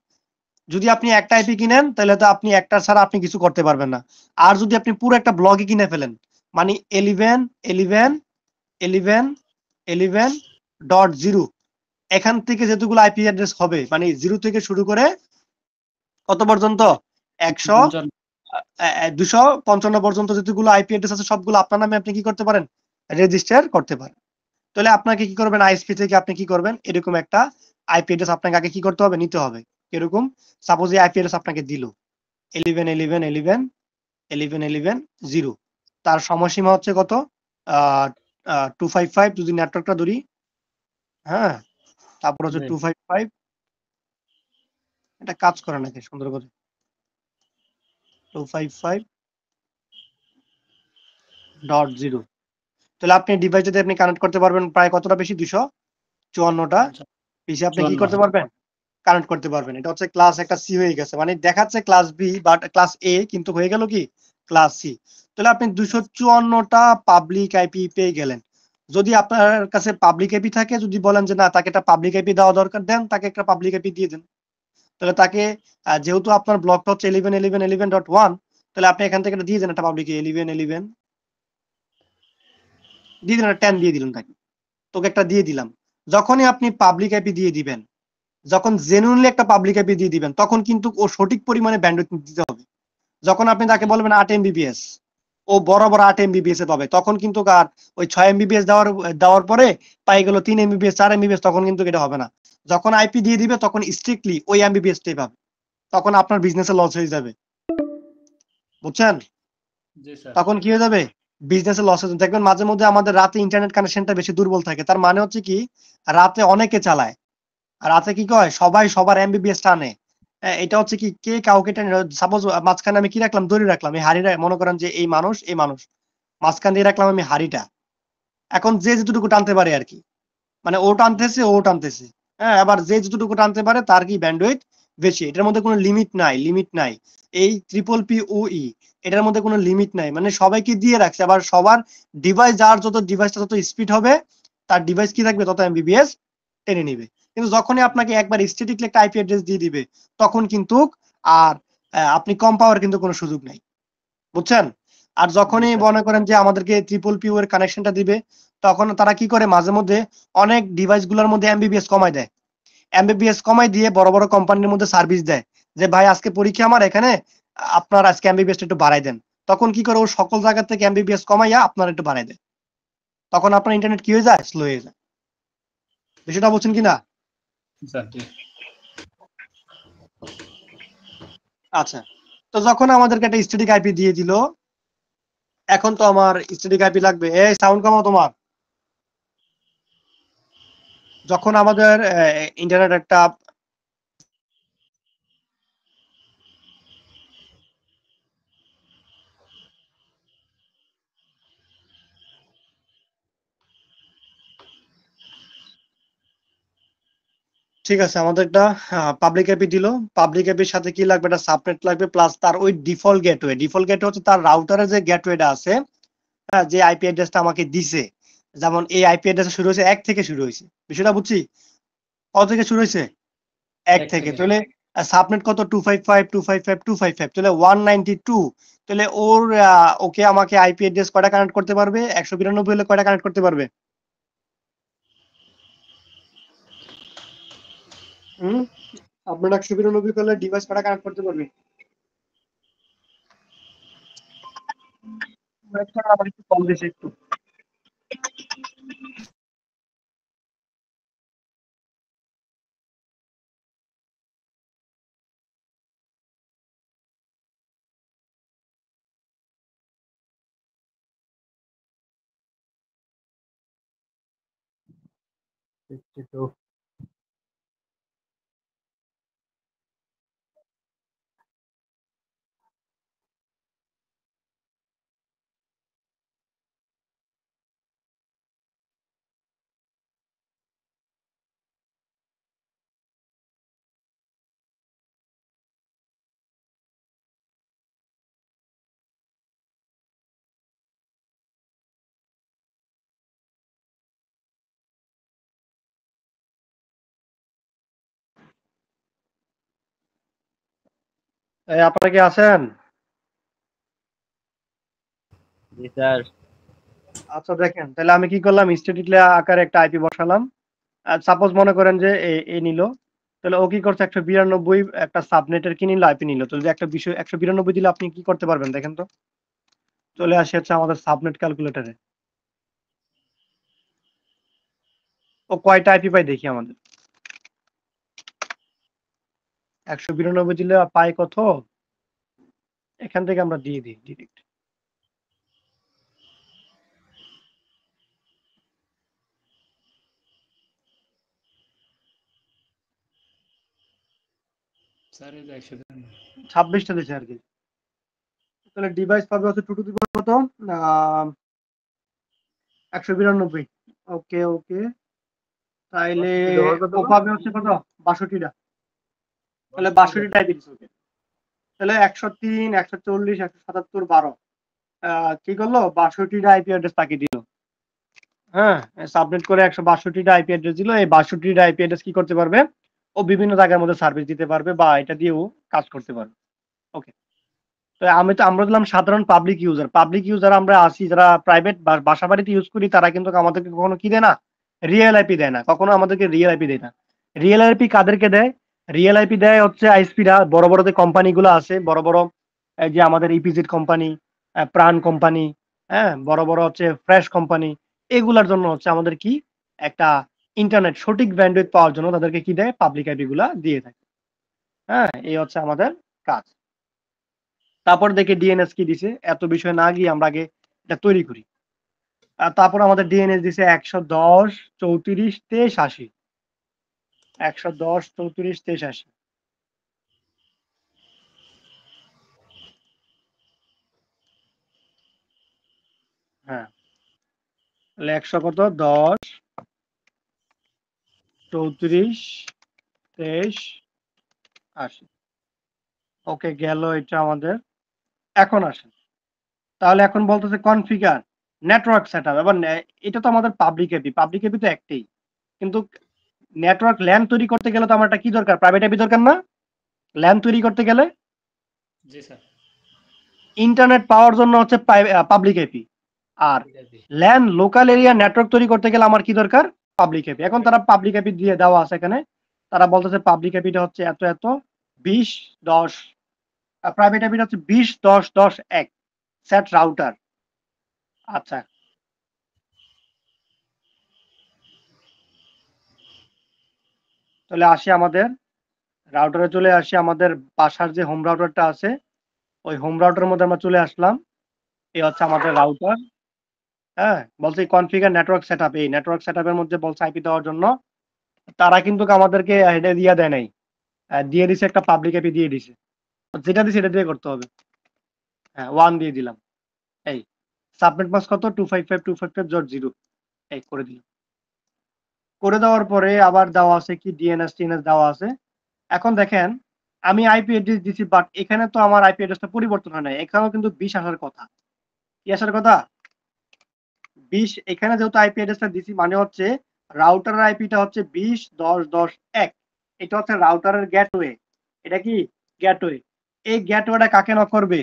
যদি আপনি একটা আইপি কিনেন তাহলে তো আপনি একটা ছাড়া আপনি কিছু করতে পারবেন না। আর যদি আপনি পুরো একটা ব্লগে কিনে ফেলেন, মানে 11.11.11.0, এখান থেকে যেগুলো আইপি অ্যাড্রেস হবে, মানে 0 থেকে শুরু করে কত পর্যন্ত? 100 255 পর্যন্ত যেগুলো আইপি অ্যাড্রেস আছে, সবগুলো আপনার নামে আপনি কি করতে পারেন? রেজিস্টার করতে পারেন। তাহলে আপনাকে কি করবেন? আইএসপি থেকে আপনি কি করবেন? এরকম একটা আইপি অ্যাড্রেস আপনাকে আগে কি করতে হবে? নিতে হবে। এরকম সাপোজ এই আইপি অ্যাড্রেস আপনাকে দিল 11.11.11.11.0, তার সময়সীমা হচ্ছে কত? 255 যদি নেটওয়ার্কটা ধরি, হ্যাঁ, তারপর হচ্ছে 255, এটা কাজ করে নাকি সুন্দর করে? 255.0, তাহলে আপনি ডিভাইস যদি আপনি কানেক্ট করতে পারবেন প্রায় কতটা বেশি? 254টা পিসি আপনি কি করতে পারবেন? কানেক্ট করতে পারবেন। এটা হচ্ছে ক্লাস একটা সি হয়ে গেছে, মানে দেখাচ্ছে class B but class A, কিন্তু হয়ে গেল কি? Class C. তাহলে আপনি 254টা পাবলিক আইপি পেয়ে গেলেন। যদি আপনার কাছে পাবলিক আইপি থাকে, যদি বলেন যে না তাকে একটা পাবলিক আইপি দেওয়া দরকার, দেন তাকে একটা পাবলিক আইপি দিয়ে দেন। তাহলে তাকে যেহেতু আপনার ব্লকটা হচ্ছে 11.11.11.1, তাহলে আপনি এখান থেকে দিয়ে দেন একটা পাবলিক 11.11 দিয়ে দিলেন, 10 দিয়ে দিলেন তাকে, তোকে একটা দিয়ে দিলাম। যখনই আপনি পাবলিক আইপি দিয়ে দিবেন, যখন জেনুইনলি একটা পাবলিক আইপি দিয়ে দিবেন, তখন কিন্তু ও সঠিক পরিমাণে ব্যান্ডউইথ দিতে হবে। যখন আপনি তাকে বলবেন 8 এমবিপিএস, ও বরাবর 8 এমবিপিএস এ পাবে, তখন কিন্তু আর ওই 6 এমবিপিএস দেওয়ার পরে পাই গেল 3 এমবিপিএস 4 এমবিপিএস, তখন কিন্তু এটা হবে না। যখন আইপি দিয়ে দিবে তখন স্ট্রিক্টলি ওই এমবিপিএস টাই পাবে, তখন আপনার বিজনেসে লস হয়ে যাবে। বুঝছেন? জি স্যার। তখন কি হয়ে যাবে? বিজনেসে লস হয়ে যাবে। দেখবেন মাঝে মধ্যে আমাদের রাতে ইন্টারনেট কানেকশনটা বেশি দুর্বল থাকে, তার মানে হচ্ছে কি? রাতে অনেকে চালায়, আর রাতে কি কয়? সবাই সবার এমবিবিএস টানে। এটা হচ্ছে কি, কে কাউকে টেনে, সাপোজ মাঝখানে আমি কি রাখলাম? দড়ি রাখলাম, এই হাড়িটা মনে করেন যে এই মানুষ এই মানুষ, মাঝখান দিয়ে রাখলাম আমি হাড়িটা। এখন যে যেটুকু টানতে পারে আর কি, মানে ও টানতেছে ও টানতেছে, হ্যাঁ, আবার যে যতটুকু টানতে পারে তার কি ব্যান্ডউইথ বেশি, এটার মধ্যে কোনো লিমিট নাই। এই ট্রিপল পিওই, এটার মধ্যে কোনো লিমিট নাই, মানে সবাইকে দিয়ে রাখছে। আবার সবার ডিভাইস, যার যত ডিভাইসটা যত স্পিড হবে, তার ডিভাইস কি থাকবে? তত এমবিবিএস টেনে নিবে। কিন্তু যখনই আপনাকে একবার স্ট্যাটিকলি একটা আইপি অ্যাড্রেস দিয়ে দিবে, তখন কিন্তু আর আপনি কম পাওয়ার কিন্তু কোনো সুযোগ নাই। বুঝছেন? আর যখনই জি, স্যার। মনে করেন যে আমাদেরকে ট্রিপল পিউ এর কানেকশনটা দিবে, তখন তারা কি করে মাঝে মধ্যে অনেক ডিভাইস গুলোর মধ্যে এমবিবিএস কমায় দেয়। এমবিবিএস কমাই দিয়ে বড় বড় কোম্পানির মধ্যে সার্ভিস দেয় যে ভাই আজকে পরীক্ষা আমার এখানে, আপনার আজকে এমবিবিএস একটু বাড়াই দেন। তখন কি করে ও সকল জায়গা থেকে এমবিবিএস কমাইয়া আপনার একটু বাড়াই দেয়। তখন আপনার ইন্টারনেট কি হয়ে যায়, স্লো হয়ে যায়। বিষয়টা বুঝছেন কিনা? স্যার, জি। আচ্ছা, তো যখন আমাদেরকে একটা স্ট্যাটিক আইপি দিয়ে দিল, এখন তো আমার স্ট্যাটিক আইপি লাগবে। এই সাউন্ড কমাও তোমার। যখন আমাদের ইন্টারনেট একটা ঠিক আছে, আমাদের একটা পাবলিক এপি দিল। পাবলিক এপির সাথে কি লাগবে, একটা সাবনেট লাগবে, প্লাস তার ওই ডিফল্ট গেটওয়ে। ডিফল্ট গেটওয়ে হচ্ছে তার রাউটারের যে গেটওয়েটা আছে, হ্যাঁ, যে আইপি অ্যাড্রেসটা আমাকে দিছে। যেমন এই আইপি অ্যাড্রেস শুরু হয়েছে 1 থেকে শুরু হয়েছে, বিষয়টা বুঝছি। কত থেকে শুরু হয়েছে? 1 এক থেকে। থেকে। তাহলে সাবনেট কত? 255.255.255, তাহলে 192। তাহলে ওকে আমাকে আইপি অ্যাড্রেস কয়টা কানেক্ট করতে পারবে? 192 হলে কয়টা কানেক্ট করতে পারবে? হুম, আপনার 192 করলে ডিভাইস কয়টা কানেক্ট করতে পারবে? আমার একটু কম বেশি একটু। আপনারা কি আছেন? জি স্যার। আচ্ছা দেখেন, তাহলে আমি কি করলাম, স্ট্যাটিক আকারে একটা আইপি বসালাম। সাপোজ মনে করেন যে এ নিল, তাহলে ও কি করছে, 192 একটা সাবনেটের কি নিল, আইপি নিল। তো যদি একটা বিষয় 192 দিলে আপনি কি করতে পারবেন দেখেন তো। চলে আসে হচ্ছে আমাদের সাবনেট ক্যালকুলেটরে। ও কয়টা আইপি পাই দেখি আমাদের। 192 দিলে পাই কত, এখান থেকে আমরা দিয়ে দিই ডিরেক্ট। স্যার, এই যে 100 26টা দিচ্ছে আর কি। তাহলে ডিভাইস পাবে হচ্ছে 2 টু দি পাওয়ার কত, 192। ওকে ওকে, তাইলে ও পাবে হচ্ছে কত, 62টা। তাহলে 62টা আইপি দিচ্ছে ওকে। তাহলে 103, 140, 177, 12, কি করলো, 62টা আইপি অ্যাড্রেস তাকে দিল। হ্যাঁ, সাবমিট করে 162টা আইপি অ্যাড্রেস দিল। এই 62টা আইপি অ্যাড্রেস কি করতে পারবে, ও বিভিন্ন জায়গার মধ্যে সার্ভিস দিতে পারবে, বা এটা দিয়েও কাজ করতে পারবে। ওকে, তো আমরা দিলাম সাধারণ পাবলিক ইউজার। পাবলিক ইউজার আমরা আসি যারা প্রাইভেট বাসা বাড়িতে ইউজ করি, তারা কিন্তু আমাদেরকে কখনো কি দেয় না, রিয়েল আইপি দেয় না, কখনো আমাদেরকে রিয়েল আইপি দেয় না। রিয়েল আইপি কাদেরকে দেয়? রিয়েল আইপি দেয় হচ্ছে আইএসপিরা, বড় বড় যে কোম্পানিগুলো আছে, বড় বড় এই যে আমাদের ইপিজেড কোম্পানি, প্রাণ কোম্পানি, হ্যাঁ, বড় বড় হচ্ছে ফ্রেশ কোম্পানি, এগুলার জন্য হচ্ছে আমাদের কি একটা ইন্টারনেট সঠিক ব্যান্ডউইথ পাওয়ার জন্য তাদেরকে কি দেয়, পাবলিক আইপি গুলা দিয়ে থাকে। হ্যাঁ, এই হচ্ছে আমাদের কাজ। তারপর দেখে ডিএনএস কি দিছে, এত বিষয় না গিয়ে আমরা আগে এটা তৈরি করি। আর তারপর আমাদের ডিএনএস দিছে 110, 34, 23, 80। 110, 34, 23, 80। হ্যাঁ, তাহলে 100 কত, 10, 34, 23, 80। ওকে, গেল এটা আমাদের। এখন আসেন, তাহলে এখন বলতেছে কনফিগার নেটওয়ার্ক সেটআপ। এবার এটা তো আমাদের পাবলিক এপি, পাবলিক এপি তো একটাই, কিন্তু নেটওয়ার্ক ল্যান তৈরি করতে গেলে তো আমার একটা কি দরকার, প্রাইভেট এপি দরকার না? ল্যান তৈরি করতে গেলে জি স্যার। ইন্টারনেট পাওয়ার জন্য হচ্ছে পাবলিক আইপি। আর ল্যান লোকাল এরিয়া নেটওয়ার্ক তৈরি করতে গেলে আমার কি দরকার? Public IP. এখন তারা পাবলিক আইপি দিয়ে দেওয়া আছে এখানে। তারা বলতেছে পাবলিক আইপিটা হচ্ছে এত এত 20.10, প্রাইভেট আইপিটা হচ্ছে 20.10.10.1 সেট রাউটার। আচ্ছা, চলে আসি আমাদের রাউটারে, চলে আসি আমাদের বাসার যে হোম রাউটারটা আছে, ওই হোম রাউটারের মধ্যে আমরা চলে আসলাম। এই হচ্ছে আমাদের রাউটার। হ্যাঁ, বলছে কনফিগার নেটওয়ার্ক সেটআপ। এই নেটওয়ার্ক সেটআপের মধ্যে বলছে আইপি দেওয়ার জন্য। তারা কিন্তু আমাদেরকে এটা দিয়ে দেয় নাই, দিয়ে দিছে একটা পাবলিক আইপি দিয়ে দিছে। যেটা দিছে এটা দিয়ে করতে হবে। হ্যাঁ, 1 দিয়ে দিলাম। এই সাবনেট মাস্ক কত? 255.255.0। এই করে দিলাম। করে দেওয়ার পরে আবার দেওয়া আছে কি ডিএনএস টিএনএস দেওয়া আছে। এখন দেখেন আমি আইপি অ্যাড্রেস দিছি, বাট এখানে তো আমার আইপি অ্যাড্রেসটা পরিবর্তন হয় নাই। এখানেও কিন্তু 20 আসার কথা। কি আসার কথা? 20। এখানে যেহেতু আইপি অ্যাড্রেসটা দিছি মানে হচ্ছে রাউটারের আইপিটা হচ্ছে 20.10.10.1। এটা হচ্ছে রাউটারের গেটওয়ে। এটা কি গেটওয়ে? এই গেটওয়েটা কাকে নক করবে?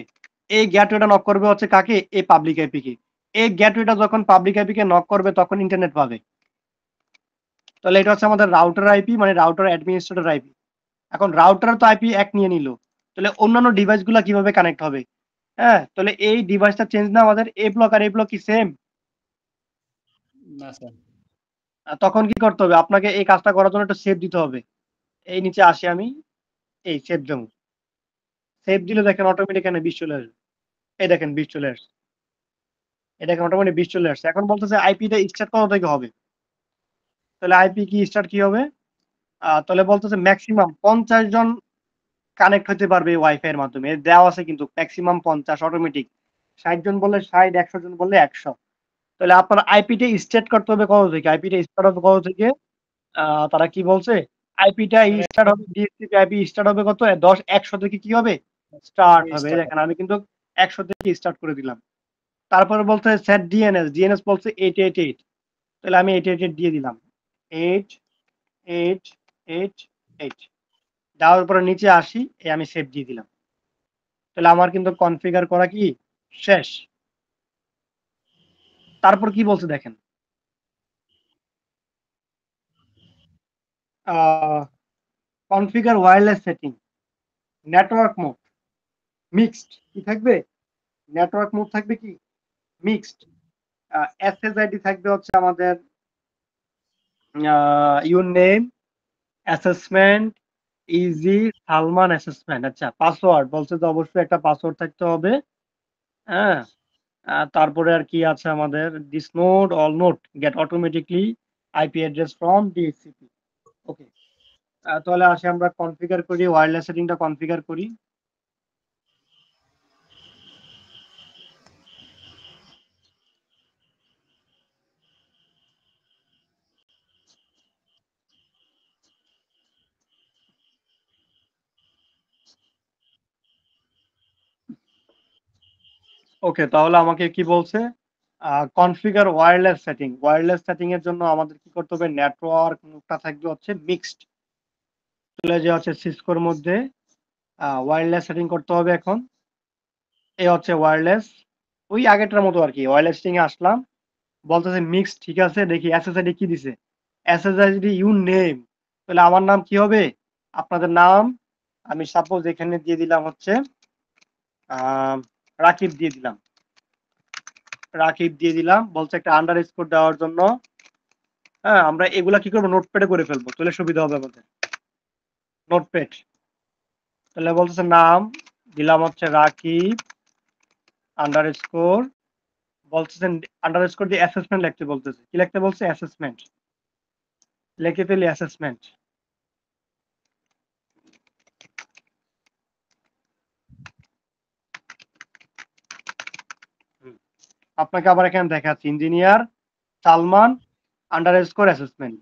এই গেটওয়েটা নক করবে হচ্ছে কাকে? এই পাবলিক আইপি কে। এই গেটওয়েটা যখন পাবলিক আইপি কে নক করবে তখন ইন্টারনেট পাবে। তাহলে এটা হচ্ছে আমাদের রাউটার আইপি, মানে রাউটার অ্যাডমিনিস্ট্রেটর আইপি। এখন রাউটার তো আইপি এক নিয়ে নিল, তাহলে অন্যান্য ডিভাইস গুলা কিভাবে কানেক্ট হবে? হ্যাঁ, তাহলে এই ডিভাইসটা চেঞ্জ না আমাদের এ ব্লক আর এ ব্লক কি সেম? না স্যার। তখন কি করতে হবে? আপনাকে এই কাজটা করার জন্য একটা সেভ দিতে হবে। এই নিচে আসি আমি, এই সেভ দেবো। সেভ দিলে দেখেন অটোমেটিক এখানে 20 চলে আসবে। এই দেখেন 20 চলে আসছে। এই দেখেন অটোমেটিক 20 চলে আসছে। এখন বলতেছে আইপিটা স্টার্ট কত থেকে হবে? তাহলে আইপি কি স্টার্ট কি হবে? তাহলে বলতেছে ম্যাক্সিমাম 50 জন কানেক্ট হতে পারবে ওয়াইফাই এর মাধ্যমে। এর দেওয়া আছে কিন্তু ম্যাক্সিমাম 50 অটোমেটিক। 60 জন বললে 60, 100 জন বললে 100। তাহলে আপনার আইপিটা স্টার্ট করতে হবে কত থেকে? আইপিটা স্টার্ট হবে কত থেকে? তারা কি বলছে? আইপিটা স্টার্ট হবে, ডিএসসিপি আইপি স্টার্ট হবে কত? 10, 100 থেকে কি হবে? স্টার্ট হবে। এই দেখেন আমি কিন্তু 100 থেকে স্টার্ট করে দিলাম। তারপরে বলছে সেট ডিএনএস, ডিএনএস বলছে 888। তাহলে আমি 888 দিয়ে দিলাম। 88888 দেওয়ার পরে নিচে আসি, আমি সেভ দিয়ে দিলাম। তাহলে আমার কিন্তু কনফিগার করা কি শেষ। তারপর কি বলছে দেখেন, configure wireless setting, network mode mixed কি থাকবে? নেটওয়ার্ক মোড থাকবে কি মিক্সড। এসএসআইডি থাকবে হচ্ছে আমাদের your name assessment easy Salman assessment. আচ্ছা, পাসওয়ার্ড বলছে তো অবশ্যই একটা পাসওয়ার্ড থাকতে হবে। হ্যাঁ, তারপরে আর কি আছে আমাদের? This node all node get automatically IP address from DHCP. Okay, তাহলে আসি আমরা কনফিগার করি, ওয়্যারলেস সেটিংটা কনফিগার করি। ওকে, তাহলে আমাকে কি বলছে? Configure wireless setting. Wireless setting এর জন্য আমাদের কি করতে হবে? নেটওয়ার্ক মোডটা থাকবে হচ্ছে মিক্সড। চলে যে হচ্ছে সিসকোর মধ্যে ওয়্যারলেস সেটিং করতে হবে এখন। এই হচ্ছে ওয়্যারলেস, ওই আগেরটার মতো আর কি। ওয়্যারলেস সেটিং এ আসলাম, বলতেছে মিক্স, ঠিক আছে। দেখি এসএসআইডি কি দিছে? SSID your name. তাহলে আমার নাম কি হবে? আপনাদের নাম। আমি সাপোজ এখানে দিয়ে দিলাম হচ্ছে রাকিব দিয়ে দিলাম। রাকিব দিয়ে দিলাম। বলছে একটা আন্ডারস্কোর দেওয়ার জন্য। হ্যাঁ, আমরা এগুলা কি করবো? নোটপ্যাডে করে ফেলবো, তাহলে সুবিধা হবে আমাদের। নোটপ্যাড। তাহলে বলতেছে নাম দিলাম হচ্ছে রাকিব আন্ডারস্কোর। বলতেছেন আন্ডারস্কোর দিয়ে অ্যাসেসমেন্ট লিখতে বলতেছে। কি লিখতে বলছে? অ্যাসেসমেন্ট। লিখে ফেলি অ্যাসেসমেন্ট। আপনাকে আবার এখানে দেখাচ্ছি ইঞ্জিনিয়ার সালমান আন্ডারস্কোর অ্যাসেসমেন্ট।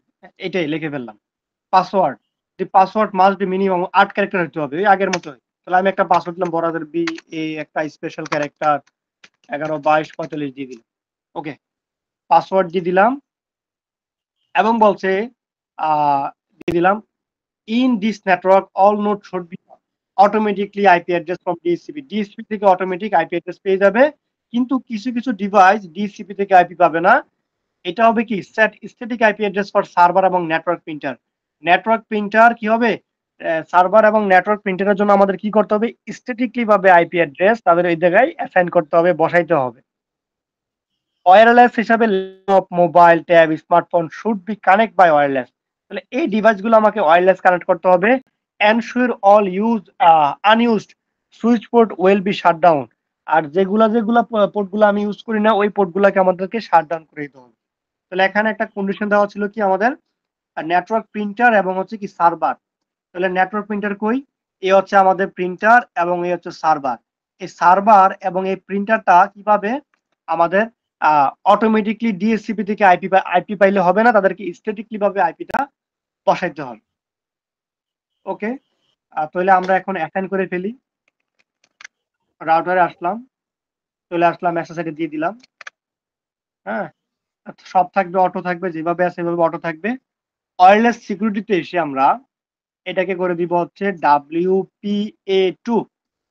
এটাই লিখে ফেললাম। Password, the password must be minimum 8 character হতে হবে, ওই আগের মতোই। তাহলে আমি একটা পাসওয়ার্ড দিলাম বড়াদের বি, এ একটা স্পেশাল ক্যারেক্টার 11 22 45 দিয়ে দিলাম। ওকে, পাসওয়ার্ড দিয়ে দিলাম এবং বলছে দিয়ে দিলাম in this network all node should be automatically IP address from DSCP. DSCP থেকে অটোমেটিক আইপি অ্যাড্রেস পেয়ে যাবে, কিন্তু কিছু কিছু ডিভাইস ডিএসসিপি থেকে আইপি পাবে না। এটা হবে কি set static IP address for server এবং নেটওয়ার্ক প্রিন্টার। নেটওয়ার্ক প্রিন্টার কি হবে, সার্ভার এবং নেটওয়ার্ক প্রিন্টারের জন্য আমাদের কি করতে হবে, স্ট্যাটিকলি ভাবে আইপি অ্যাড্রেস তাদের এই জায়গায় অ্যাসাইন করতে হবে, বসাইতে হবে। ওয়্যারলেস হিসাবে laptop, mobile, tab, smartphone should be connect by wireless. তাহলে এই ডিভাইসগুলো আমাকে ওয়্যারলেস কানেক্ট করতে হবে। Ensure all use unused switch port will be shut down. আর যেগুলা যেগুলা পোর্টগুলো আমি ইউজ করি না ওই পোর্টগুলোকে আমাদেরকে শাট ডাউন করে দিতে হবে। তাহলে এখানে একটা কন্ডিশন দেওয়া ছিল কি আমাদের, নেটওয়ার্ক প্রিন্টার এবং হচ্ছে কি সার্ভার। তাহলে নেটওয়ার্ক প্রিন্টার কই, এ হচ্ছে আমাদের প্রিন্টার এবং এই হচ্ছে সার্ভার। এই সার্ভার এবং এই প্রিন্টারটা কিভাবে আমাদের অটোমেটিকলি ডিএসসিপি থেকে আইপি পাইলে হবে না, তাদেরকে স্ট্যাটিকলি ভাবে আইপিটা বসাইতে হবে। ওকে, তাহলে আমরা এখন অ্যাসাইন করে ফেলি। রাউটারে আসলাম, চলে আসলাম, এসএসআইডি দিয়ে দিলাম। হ্যাঁ, সব থাকবে, অটো থাকবে, যেভাবে আছে সেভাবে অটো থাকবে। ওয়্যারলেস সিকিউরিটিতে এসে আমরা এটাকে করে দিব হচ্ছে WPA2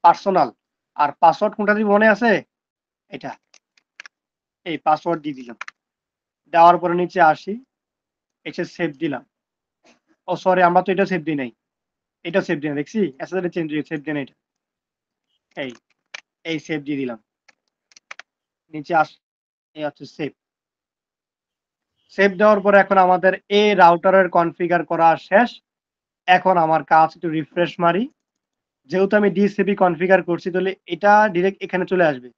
পার্সোনাল। আর পাসওয়ার্ড কোনটা দিব মনে আছে, এটা, এই পাসওয়ার্ড দিয়ে দিলাম। দেওয়ার পরে নিচে আসি, এসে সেভ দিলাম। ও সরি, আমরা তো এটা সেভ দিই নাই, এটা সেভ দিই না, দেখছি এসএসআইডি চেঞ্জ হয়ে সেভ দিই না এটা। এই এই সেভ দিয়ে দিলাম, নিচে আস, এই হচ্ছে সেভ। সেভ দেওয়ার পরে এখন আমাদের এই রাউটারের কনফিগার করা শেষ। এখন আমার কাজ একটু রিফ্রেশ মারি, যেহেতু আমি ডিসিপি কনফিগার করছি তাহলে এটা ডিরেক্ট এখানে চলে আসবে,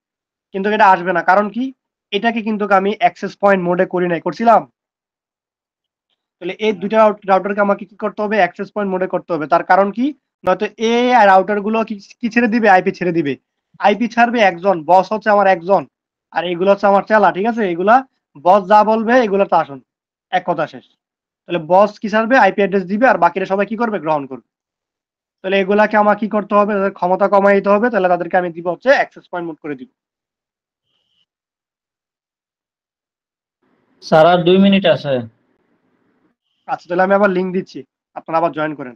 কিন্তু এটা আসবে না। কারণ কি, এটাকে কিন্তু আমি অ্যাক্সেস পয়েন্ট মোডে করি নাই, করছিলাম। তাহলে এই দুইটা রাউটারকে আমাকে কি করতে হবে, অ্যাক্সেস পয়েন্ট মোডে করতে হবে। তার কারণ কি, নয়তো এই রাউটার গুলো কি ছেড়ে দিবে, আইপি ছেড়ে দিবে। আইপি ছাড়বে একজন, বস হচ্ছে আমার একজন, আর এগুলো হচ্ছে আমার চেলা, ঠিক আছে। এগুলা বস যা বলবে এগুলো তো আসুন, এক কথা শেষ। তাহলে বস কি ছাড়বে, আইপি অ্যাড্রেস দিবে, আর বাকিরা সবাই কি করবে, গ্রহণ করবে। তাহলে এগুলাকে আমার কি করতে হবে, তাদের ক্ষমতা কমাই দিতে হবে। তাহলে তাদেরকে আমি দিব হচ্ছে অ্যাক্সেস পয়েন্ট মোড করে দিব। স্যার আর 2 মিনিট আছে। আচ্ছা, তাহলে আমি আবার লিঙ্ক দিচ্ছি, আপনারা আবার জয়েন করেন।